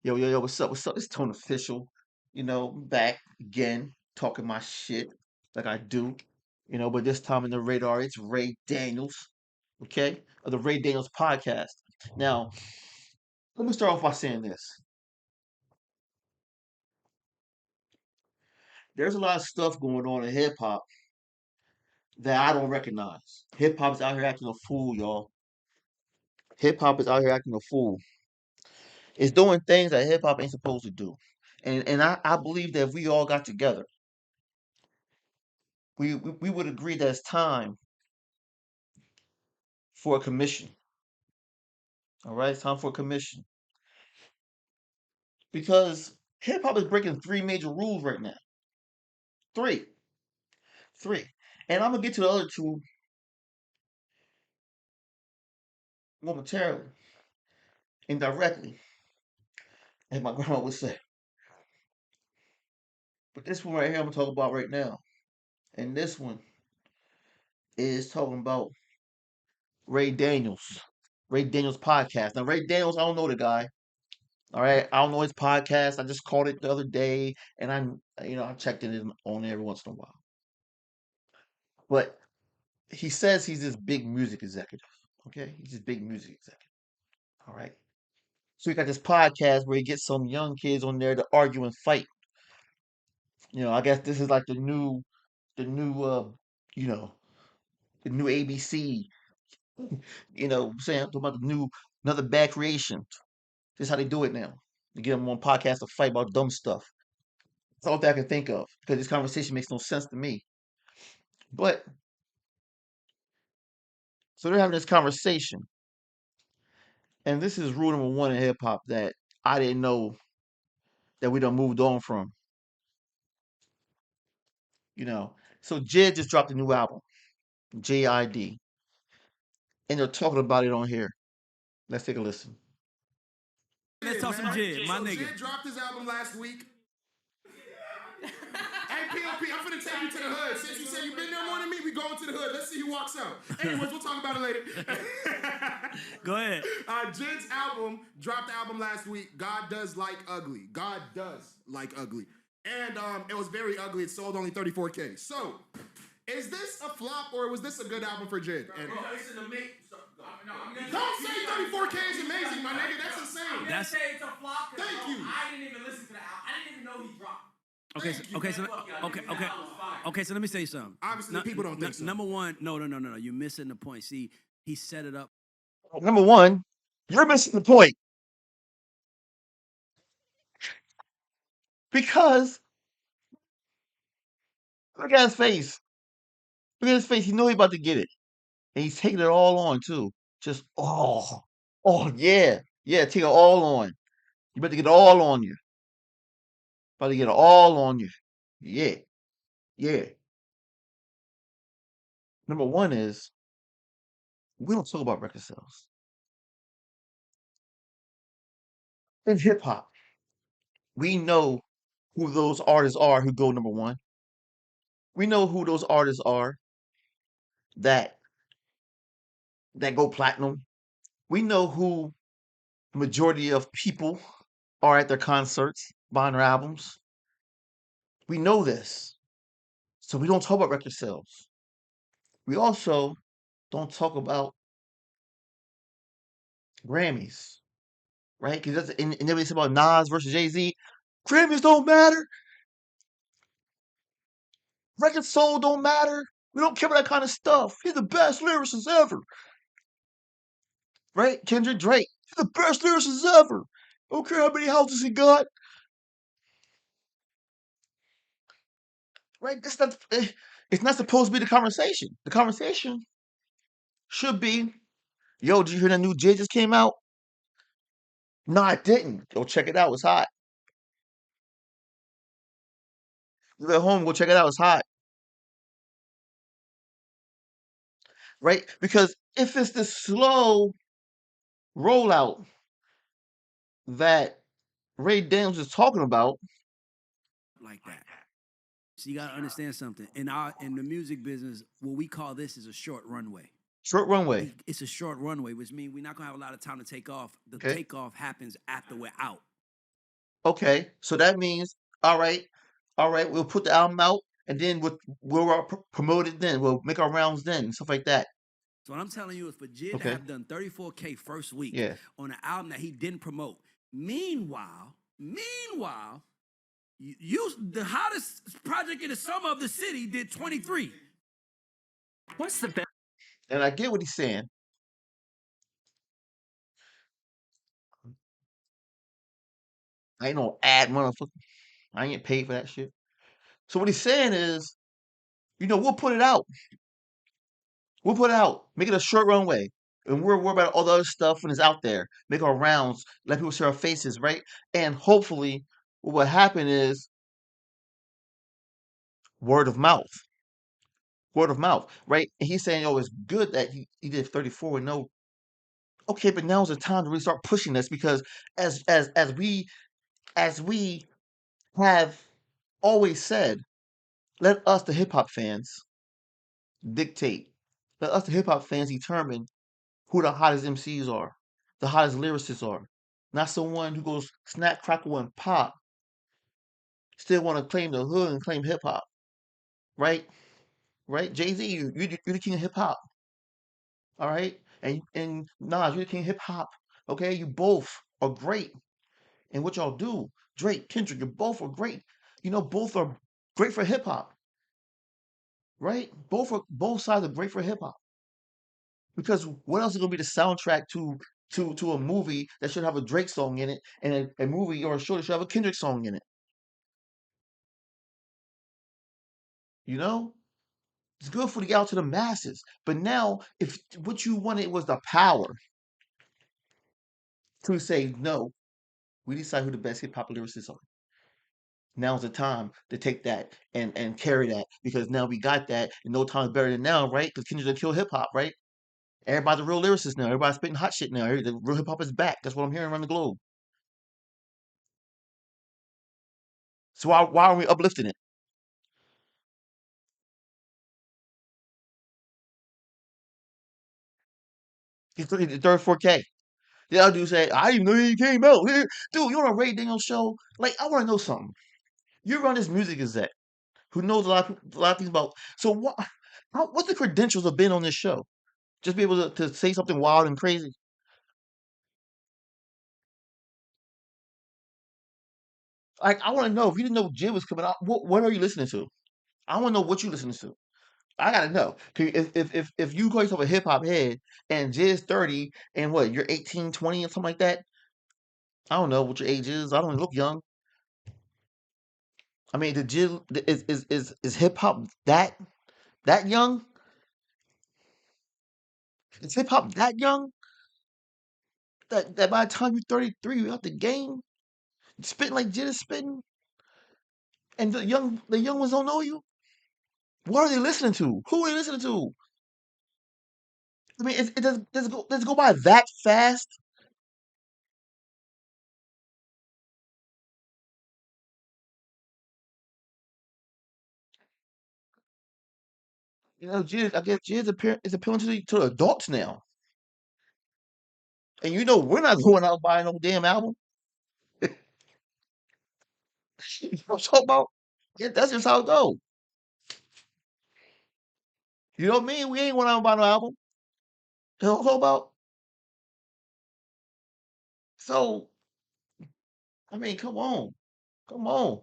Yo, what's up? What's up? It's Tone Official. Back again, talking my shit like I do. But this time in the radar, it's Ray Daniels, okay? Of the Ray Daniels podcast. Now, let me start off by saying this. There's a lot of stuff going on in hip hop that I don't recognize. Hip hop is out here acting a fool, y'all. Hip hop is out here acting a fool. It's doing things that hip hop ain't supposed to do. And I believe that if we all got together, we would agree that it's time for a commission. All right, it's time for a commission because hip hop is breaking three major rules right now. Three, three, and I'm gonna get to the other two momentarily, indirectly, as my grandma would say. But this one right here, I'm gonna talk about right now, and this one is talking about Ray Daniels, Ray Daniels podcast. Now, Ray Daniels, I don't know the guy. All right, I don't know his podcast. I just caught it the other day, and I checked it in on every once in a while. But he says he's this big music executive. Okay, he's this big music executive. All right. So he got this podcast where he gets some young kids on there to argue and fight. I guess this is like the new, you know, the new ABC. Saying talking about the new another bad creation. This is how they do it now. They get them on podcasts to fight about dumb stuff. That's all that I can think of because this conversation makes no sense to me. But so they're having this conversation, and this is rule number one in hip hop that I didn't know that we done moved on from. So JID just dropped a new album, JID, and they're talking about it on here. Let's take a listen. Let's talk some Jid, my nigga. Jid dropped his album last week. Hey, PLP, I'm finna take you to the hood. Since you said you've been there more than me, we going to the hood. Let's see who walks out. Anyways, we'll talk about it later. Go ahead. Jid's album dropped the album last week. God Does Like Ugly. God Does Like Ugly. And it was very ugly. It sold only 34K. So, is this a flop or was this a good album for Jid? Listen to me. Don't say 34K is amazing, my nigga. That's insane. I'm gonna say it's a flop. Thank you. I didn't even listen to the album. I didn't even know he dropped. Okay, so let me say something. Obviously, people don't think so. Number one, no. You're missing the point. See, he set it up. Number one, you're missing the point because look at his face. Look at his face. He know he about to get it, and he's taking it all on too. Just yeah, take it all on. You about to get it all on you. About to get it all on you. Yeah, yeah. Number one is we don't talk about record sales in hip hop. We know who those artists are who go number one. We know who those artists are that go platinum. We know who the majority of people are at their concerts buying their albums. We know this. So we don't talk about record sales. We also don't talk about Grammys, right? Because and everybody said about Nas versus Jay-Z. Grammys don't matter. Records sold don't matter. We don't care about that kind of stuff. He's the best lyricist ever. Right? Kendrick Drake. He's the best lyricist ever. Don't care how many houses he got. Right? It's not supposed to be the conversation. The conversation should be, yo, did you hear that new J just came out? No, I didn't. Go check it out. It's hot. You at home, go check it out. It's hot. Right? Because if it's the slow rollout that Ray Daniels is talking about, Like that. So you gotta understand something. In the music business, what we call this is a short runway. short runway. It's a short runway, which means we're not gonna have a lot of time to take off. The Okay. takeoff happens after we're out. Okay, so that means all right, all right. We'll put the album out, and then we'll promote it. Then we'll make our rounds then, stuff like that. So what I'm telling you is for JID to Okay, have done 34K first week yeah. on an album that he didn't promote. Meanwhile, you the hottest project in the summer of the city did 23. What's the best? And I get what he's saying. I ain't no ad motherfucker. I ain't get paid for that shit. So what he's saying is, we'll put it out. We'll put it out. Make it a short runway. And we're worried about all the other stuff when it's out there. Make our rounds. Let people see our faces, right? And hopefully, what will happen is word of mouth. Word of mouth, right? And he's saying, it's good that he did 34 and no. Okay, but now's the time to really start pushing this because as we have always said, let us the hip hop fans dictate. Let us the hip hop fans determine who the hottest MCs are, the hottest lyricists are. Not someone who goes snap, crackle, and pop, still want to claim the hood and claim hip hop, right? Right? Jay-Z, you're the king of hip hop, all right? And Nas, you're the king of hip hop, okay? You both are great in what y'all do. Drake, Kendrick, you both are great. Both are great for hip hop, right? Both sides are great for hip hop. Because what else is gonna be the soundtrack to a movie that should have a Drake song in it, and a movie or a show that should have a Kendrick song in it? You know, it's good for the out to the masses. But now, if what you wanted was the power to say no, we decide who the best hip hop lyricists are. Now's the time to take that and carry that because now we got that, and no time is better than now, right? Because Kendrick done kill hip hop, right? Everybody's a real lyricist now. Everybody's spitting hot shit now. The real hip hop is back. That's what I'm hearing around the globe. So why are we uplifting it? He's 34K. The other dude said, I didn't even know he came out here. Dude, you're on a Ray Daniels show. Like, I want to know something. You run this music exec who knows a lot of things about. So what's the credentials of being on this show? Just be able to say something wild and crazy? Like, I want to know if you didn't know Jim was coming out, what are you listening to? I want to know what you listening to. I gotta know. 'Cause if you call yourself a hip hop head and Jizz 30 and what, you're 18, 20 or something like that, I don't know what your age is. I don't look young. I mean, the Jizz is hip hop that young? Is hip hop that young? That by the time you're 33, you're out the game, spitting like Jizz is spitting, and the young ones don't know you. What are they listening to? Who are they listening to? I mean, it does go by that fast. Jizz, I guess Jizz is appealing to adults now. And we're not going out buying no damn album. You know what I'm talking about? Yeah, that's just how it goes. You know what I mean? We ain't going out and buy no album. You know what I'm talking about? So, I mean, come on. Come on.